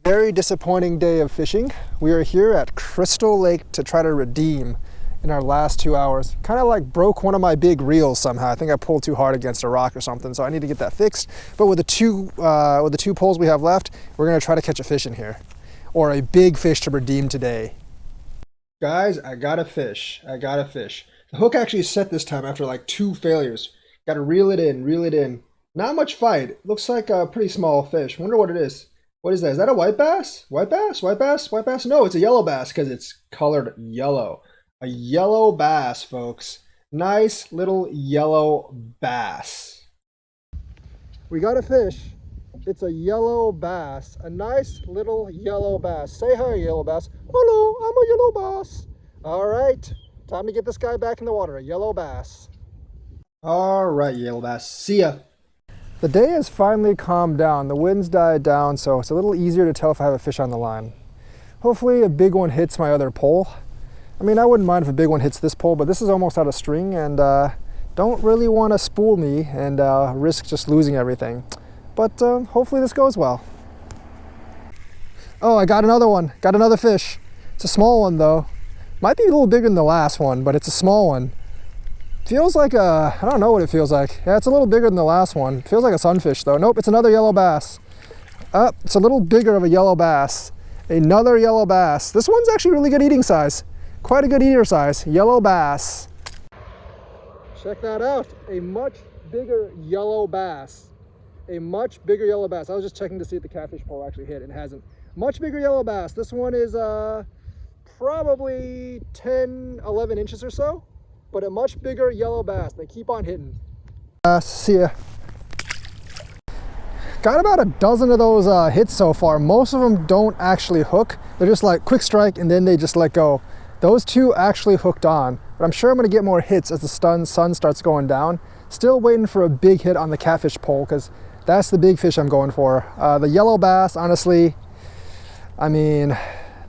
Very disappointing day of fishing. We are here at Crystal Lake to try to redeem in our last 2 hours. Kind of like broke one of my big reels somehow. I think I pulled too hard against a rock or something, so I need to get that fixed. But with the two poles we have left, we're gonna try to catch a fish in here, or a big fish to redeem today. Guys, I got a fish. The hook actually set this time after like 2 failures. Got to reel it in. Not much fight. Looks like a pretty small fish. Wonder what it is. What is that? Is that a white bass? White bass? No, it's a yellow bass because it's colored yellow. A yellow bass, folks. Nice little yellow bass. We got a fish. It's a yellow bass. A nice little yellow bass. Say hi, yellow bass. Hello, I'm a yellow bass. All right, time to get this guy back in the water. A yellow bass. All right, yellow bass. See ya. The day has finally calmed down. The wind's died down, so it's a little easier to tell if I have a fish on the line. Hopefully a big one hits my other pole. I mean, I wouldn't mind if a big one hits this pole, but this is almost out of string and don't really want to spool me and risk just losing everything. But hopefully this goes well. Oh, I got another one. Got another fish. It's a small one though. Might be a little bigger than the last one, but it's a small one. Feels like a, I don't know what it feels like. Yeah, it's a little bigger than the last one. Feels like a sunfish though. Nope, it's another yellow bass. It's a little bigger of a yellow bass. Another yellow bass. This one's actually really good eating size. Quite a good eater size. Yellow bass. Check that out. A much bigger yellow bass. A much bigger yellow bass. I was just checking to see if the catfish pole actually hit. It hasn't. Much bigger yellow bass. This one is probably 10, 11 inches or so. But a much bigger yellow bass. They keep on hitting. See ya. Got about a dozen of those hits so far. Most of them don't actually hook. They're just like quick strike and then they just let go. Those 2 actually hooked on. But I'm sure I'm gonna get more hits as the sun starts going down. Still waiting for a big hit on the catfish pole because that's the big fish I'm going for. The yellow bass, honestly, I mean,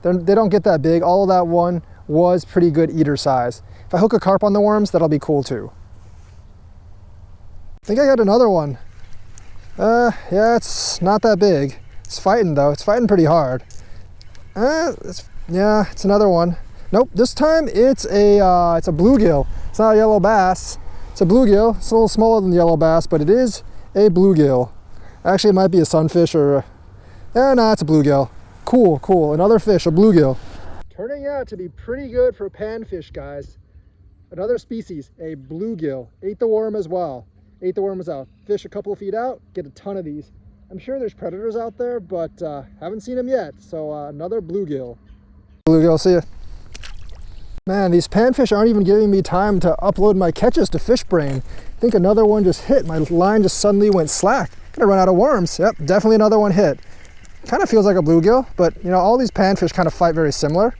they don't get that big. All of that one was pretty good eater size. If I hook a carp on the worms, that'll be cool too. I think I got another one. Yeah, it's not that big. It's fighting though. It's fighting pretty hard. Yeah, it's another one. Nope, this time it's a bluegill. It's not a yellow bass. It's a bluegill. It's a little smaller than the yellow bass, but it is a bluegill. Actually, it might be a sunfish or... no, it's a bluegill. Cool, cool. Another fish, a bluegill. Turning out to be pretty good for panfish, guys. Another species, a bluegill. Ate the worm as well. Ate the worms out. Fish a couple of feet out, get a ton of these. I'm sure there's predators out there, but haven't seen them yet. So another bluegill. Bluegill, see ya. Man, these panfish aren't even giving me time to upload my catches to Fishbrain. I think another one just hit. My line just suddenly went slack. Gonna run out of worms. Yep, definitely another one hit. Kind of feels like a bluegill, but you know, all these panfish kind of fight very similar.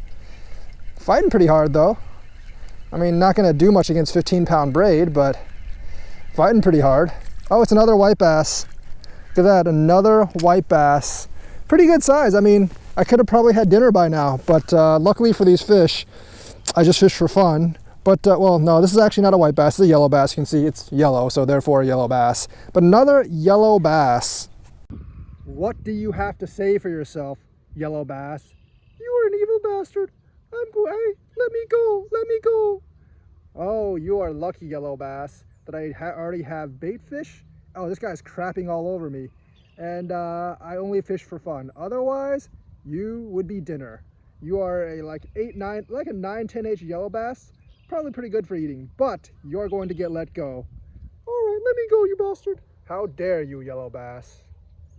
Fighting pretty hard though. I mean, not gonna do much against 15-pound braid, but fighting pretty hard. Oh, it's another white bass. Look at that, another white bass. Pretty good size. I mean, I could have probably had dinner by now, but luckily for these fish, I just fish for fun. But, well, no, this is actually not a white bass. It's a yellow bass. You can see it's yellow, so therefore a yellow bass. But another yellow bass. What do you have to say for yourself, yellow bass? You are an evil bastard. Let me go, let me go. Oh, you are lucky, yellow bass, that I already have bait fish. Oh, this guy's crapping all over me. And I only fish for fun. Otherwise, you would be dinner. You are a like a 9-10 yellow bass. Probably pretty good for eating, but you're going to get let go. All right, let me go, you bastard. How dare you, yellow bass.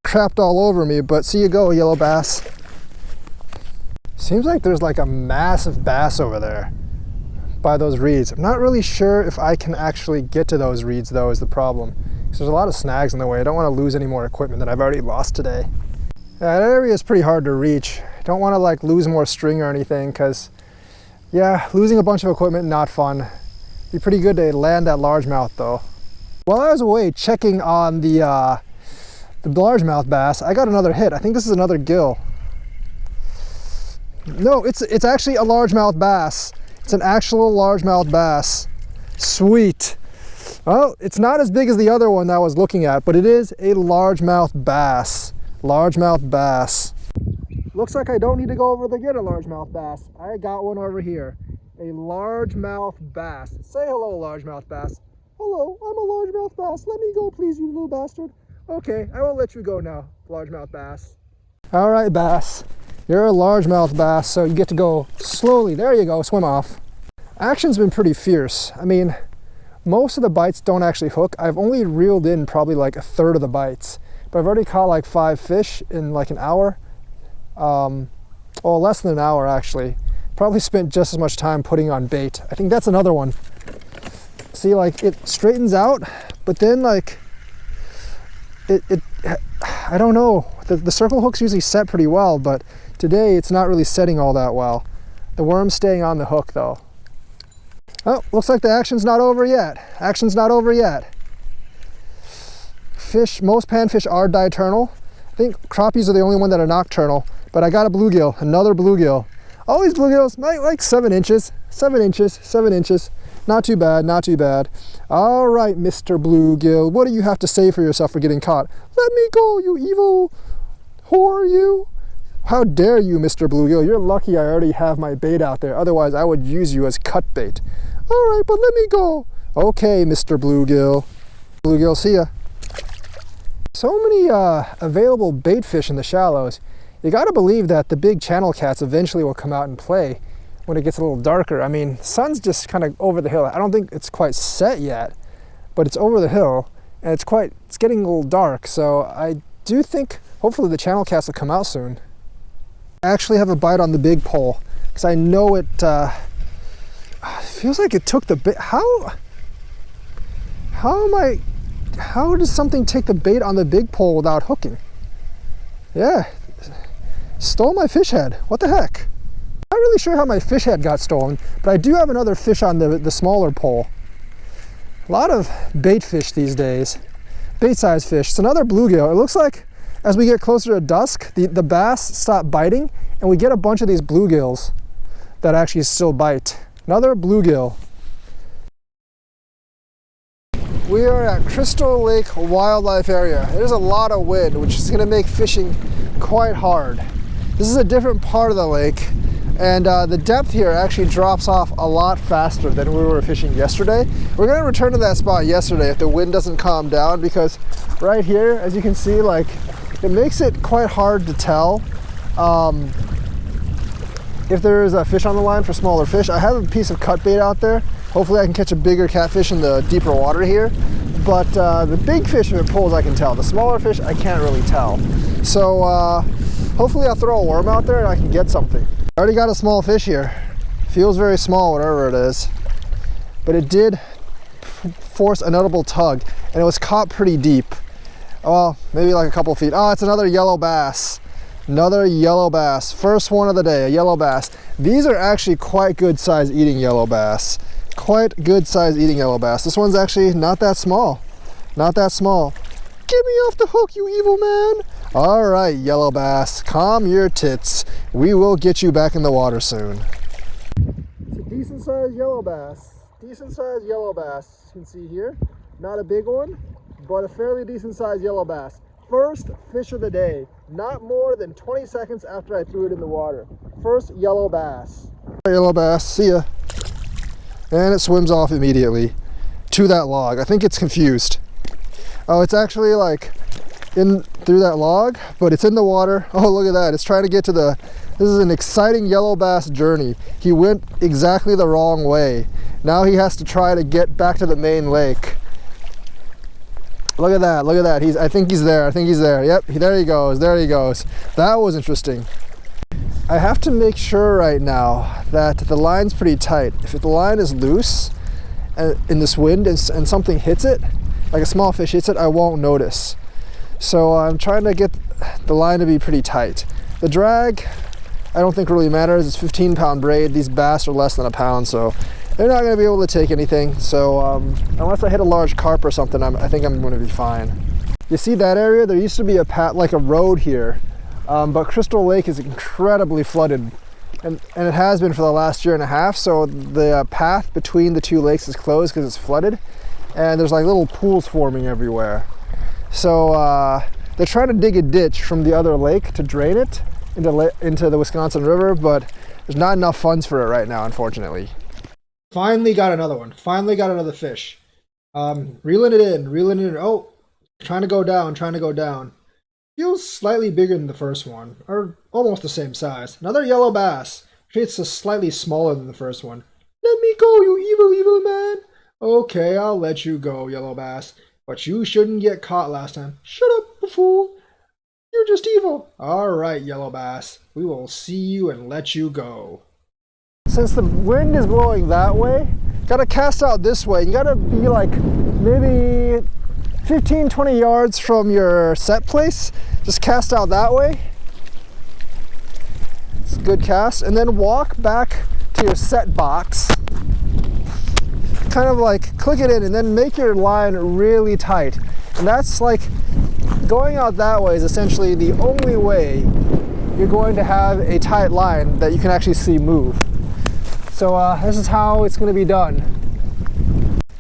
Crapped all over me, but see you go, yellow bass. Seems like there's like a massive bass over there by those reeds. I'm not really sure if I can actually get to those reeds though, is the problem. Because there's a lot of snags in the way. I don't want to lose any more equipment that I've already lost today. Yeah, that area is pretty hard to reach. I don't want to like lose more string or anything because, yeah, losing a bunch of equipment, not fun. Be pretty good to land that largemouth though. While I was away checking on the largemouth bass, I got another hit. I think this is another gill. No, it's actually a largemouth bass. It's an actual largemouth bass. Sweet. Well, it's not as big as the other one that I was looking at, but it is a largemouth bass. Largemouth bass. looks like I don't need to go over to get a largemouth bass. I got one over here. A largemouth bass. Say hello, largemouth bass. Hello, I'm a largemouth bass. Let me go, please, you little bastard. Okay, I will let you go now, largemouth bass. All right, bass. You're a largemouth bass, so you get to go slowly. There you go, swim off. Action's been pretty fierce. I mean, most of the bites don't actually hook. I've only reeled in probably like a third of the bites, but I've already caught like 5 fish in like an hour. Well, less than an hour actually. Probably spent just as much time putting on bait. I think that's another one. See, like it straightens out, but then like I don't know. The circle hooks usually set pretty well, but today it's not really setting all that well. The worm's staying on the hook though. Oh, looks like the action's not over yet. Action's not over yet. Fish, most panfish are diurnal. I think crappies are the only one that are nocturnal, but I got a bluegill, another bluegill. All these bluegills, like 7 inches, 7 inches, 7 inches. Not too bad, not too bad. All right, Mr. Bluegill, what do you have to say for yourself for getting caught? Let me go, you evil whore, you. How dare you, Mr. Bluegill? You're lucky I already have my bait out there. Otherwise, I would use you as cut bait. All right, but let me go. Okay, Mr. Bluegill. Bluegill, see ya. So many available bait fish in the shallows. You gotta believe that the big channel cats eventually will come out and play when it gets a little darker. I mean, sun's just kind of over the hill. I don't think it's quite set yet, but it's over the hill and it's getting a little dark. So I do think hopefully the channel cats will come out soon. I actually have a bite on the big pole because I know it feels like it took the bait. How does something take the bait on the big pole without hooking? Yeah, stole my fish head. What the heck? Not really sure how my fish head got stolen, but I do have another fish on the smaller pole. A lot of bait fish these days. Bait-sized fish. It's another bluegill. It looks like as we get closer to dusk, the bass stop biting, and we get a bunch of these bluegills that actually still bite. Another bluegill. We are at Crystal Lake Wildlife Area. There's a lot of wind, which is going to make fishing quite hard. This is a different part of the lake, and the depth here actually drops off a lot faster than we were fishing yesterday. We're going to return to that spot yesterday if the wind doesn't calm down, because right here, as you can see, like it makes it quite hard to tell if there is a fish on the line for smaller fish. I have a piece of cut bait out there. Hopefully I can catch a bigger catfish in the deeper water here. But the big fish, if it pulls, I can tell. The smaller fish, I can't really tell. So hopefully I'll throw a worm out there and I can get something. I already got a small fish here. Feels very small, whatever it is. But it did force a notable tug, and it was caught pretty deep. Well, maybe like a couple feet. Oh, it's another yellow bass. Another yellow bass. First one of the day, a yellow bass. These are actually quite good size eating yellow bass. Quite good size eating yellow bass. This one's actually not that small. Not that small. Get me off the hook, you evil man. All right, yellow bass, calm your tits. We will get you back in the water soon. It's a decent sized yellow bass. Decent sized yellow bass. You can see here. Not a big one, but a fairly decent sized yellow bass. First fish of the day. Not more than 20 seconds after I threw it in the water. First yellow bass. Yellow bass, see ya. And it swims off immediately to that log. I think it's confused. Oh, it's actually like in through that log, but it's in the water. Oh, look at that. It's trying to get to the, this is an exciting yellow bass journey. He went exactly the wrong way. Now he has to try to get back to the main lake. Look at that, look at that. I think he's there, I think he's there. Yep, there he goes, there he goes. That was interesting. I have to make sure right now that the line's pretty tight. If the line is loose in this wind and something hits it, like a small fish hits it, I won't notice. So I'm trying to get the line to be pretty tight. The drag, I don't think really matters. It's 15-pound braid. These bass are less than a pound, so they're not going to be able to take anything. So unless I hit a large carp or something, I think I'm going to be fine. You see that area? There used to be a path, like a road here, but Crystal Lake is incredibly flooded, and it has been for the last year and a half. So the path between the two lakes is closed because it's flooded, and there's like little pools forming everywhere. So they're trying to dig a ditch from the other lake to drain it, into the Wisconsin River, but there's not enough funds for it right now, unfortunately. Finally got another one. Finally got another fish. Reeling it in. Oh, trying to go down. Feels slightly bigger than the first one, or almost the same size. Another yellow bass. Actually, it's just slightly smaller than the first one. Let me go, you evil man. Okay, I'll let you go, yellow bass. But you shouldn't get caught last time. Shut up, you fool. You're just evil. Alright, yellow bass. We will see you and let you go. Since the wind is blowing that way, gotta cast out this way. You gotta be like maybe 15-20 yards from your set place. Just cast out that way. It's a good cast. And then walk back to your set box. Kind of like click it in and then make your line really tight. And that's like going out that way is essentially the only way you're going to have a tight line that you can actually see move. So this is how it's going to be done.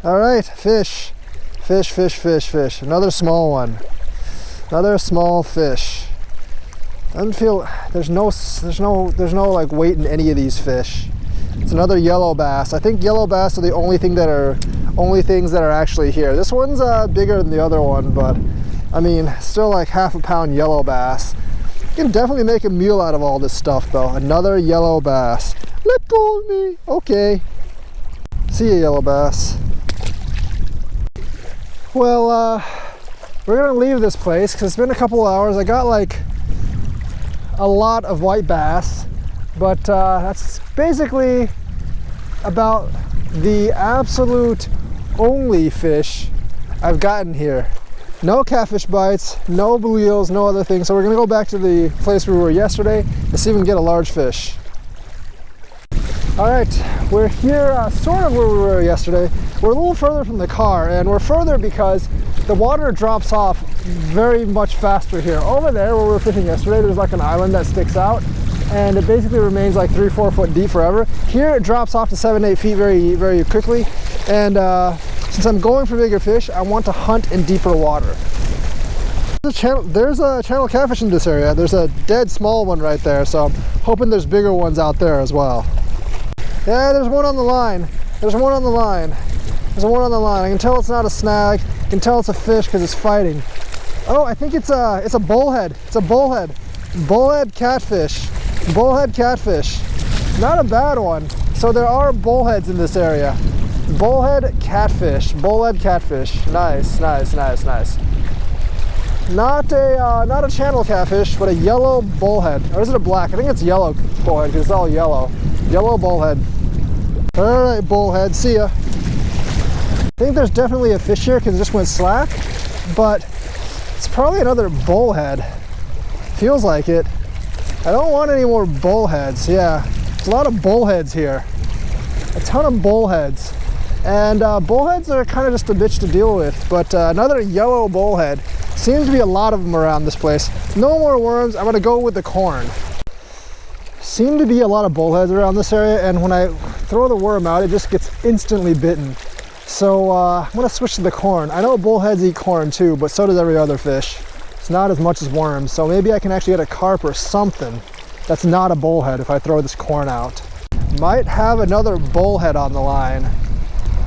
All right, fish. Another small one. Another small fish. Doesn't feel there's no like weight in any of these fish. It's another yellow bass. I think yellow bass are the only things that are actually here. This one's bigger than the other one, but I mean, still like half a pound yellow bass. You can definitely make a meal out of all this stuff though. Another yellow bass. Let go of me. Okay. See ya, yellow bass. Well, we're gonna leave this place because it's been a couple hours. I got like a lot of white bass, but that's basically about the absolute only fish I've gotten here. No catfish bites, no bluegills, no other things. So we're gonna go back to the place we were yesterday and see if we can get a large fish. All right, we're here sort of where we were yesterday. We're a little further from the car, and we're further because the water drops off very much faster here. Over there where we were fishing yesterday, there's like an island that sticks out, and it basically remains like 3-4 foot deep forever. Here it drops off to 7-8 feet very, very quickly. And since I'm going for bigger fish, I want to hunt in deeper water. There's a channel catfish in this area. There's a dead small one right there, so I'm hoping there's bigger ones out there as well. Yeah, there's one on the line. There's one on the line. I can tell it's not a snag. I can tell it's a fish because it's fighting. Oh, I think it's a bullhead. It's a bullhead. Bullhead catfish. Bullhead catfish. Not a bad one. So there are bullheads in this area. Bullhead catfish. Bullhead catfish. Nice. Not a channel catfish, but a yellow bullhead. Or is it a black? I think it's yellow bullhead because it's all yellow. Yellow bullhead. All right, bullhead. See ya. I think there's definitely a fish here because it just went slack, but it's probably another bullhead. Feels like it. I don't want any more bullheads. Yeah, there's a lot of bullheads here. A ton of bullheads. And bullheads are kind of just a bitch to deal with, but another yellow bullhead. Seems to be a lot of them around this place. No more worms. I'm gonna go with the corn. Seem to be a lot of bullheads around this area, and when I throw the worm out, it just gets instantly bitten. So I'm gonna switch to the corn. I know bullheads eat corn too, but so does every other fish. It's not as much as worms, so maybe I can actually get a carp or something that's not a bullhead if I throw this corn out. Might have another bullhead on the line.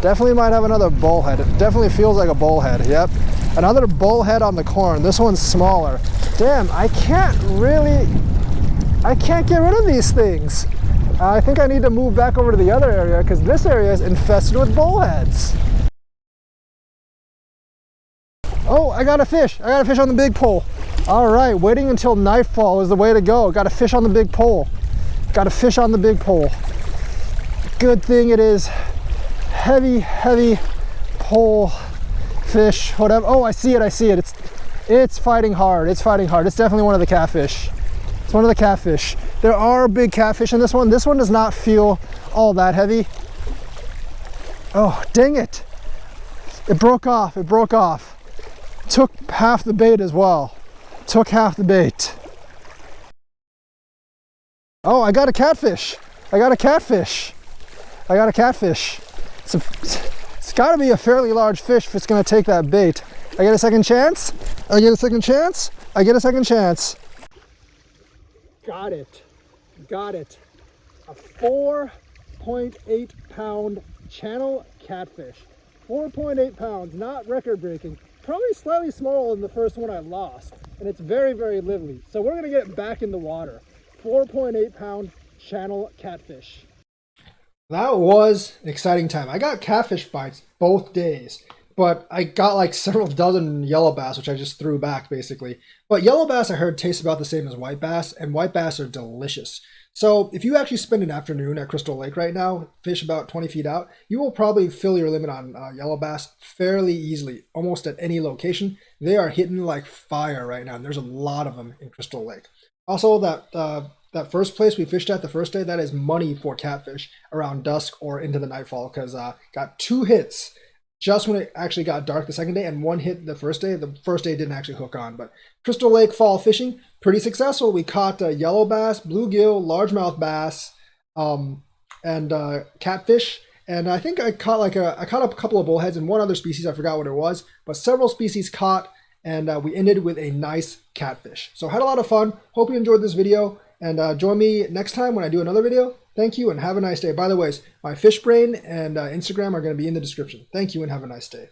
Definitely might have another bullhead. It definitely feels like a bullhead. Yep. Another bullhead on the corn. This one's smaller. Damn, I can't get rid of these things. I think I need to move back over to the other area because this area is infested with bullheads. Oh, I got a fish. I got a fish on the big pole. All right, waiting until nightfall is the way to go. Got a fish on the big pole. Got a fish on the big pole. Good thing it is heavy pole fish, whatever. Oh, I see it. It's fighting hard. It's definitely one of the catfish. It's one of the catfish. There are big catfish in this one. This one does not feel all that heavy. Oh, dang it. It broke off. Took half the bait as well. Oh, I got a catfish. It's got to be a fairly large fish if it's going to take that bait. I get a second chance. got it. Got it. A 4.8 pound channel catfish. 4.8 pounds, not record breaking. Probably slightly smaller than the first one I lost. And it's very, very lively. So we're gonna get it back in the water. 4.8 pound channel catfish. That was an exciting time. I got catfish bites both days, but I got like several dozen yellow bass, which I just threw back basically. But yellow bass I heard tastes about the same as white bass, and white bass are delicious. So if you actually spend an afternoon at Crystal Lake right now, fish about 20 feet out, you will probably fill your limit on yellow bass fairly easily, almost at any location. They are hitting like fire right now, and there's a lot of them in Crystal Lake. Also, that first place we fished at the first day, that is money for catfish around dusk or into the nightfall, because got 2 hits just when it actually got dark the second day, and 1 hit the first day. The first day didn't actually hook on, but Crystal Lake fall fishing, pretty successful. We caught yellow bass, bluegill, largemouth bass, and catfish. And I think I caught I caught up a couple of bullheads and 1 other species. I forgot what it was, but several species caught, and we ended with a nice catfish. So had a lot of fun. Hope you enjoyed this video, and join me next time when I do another video. Thank you and have a nice day. By the way, my Fishbrain and Instagram are going to be in the description. Thank you and have a nice day.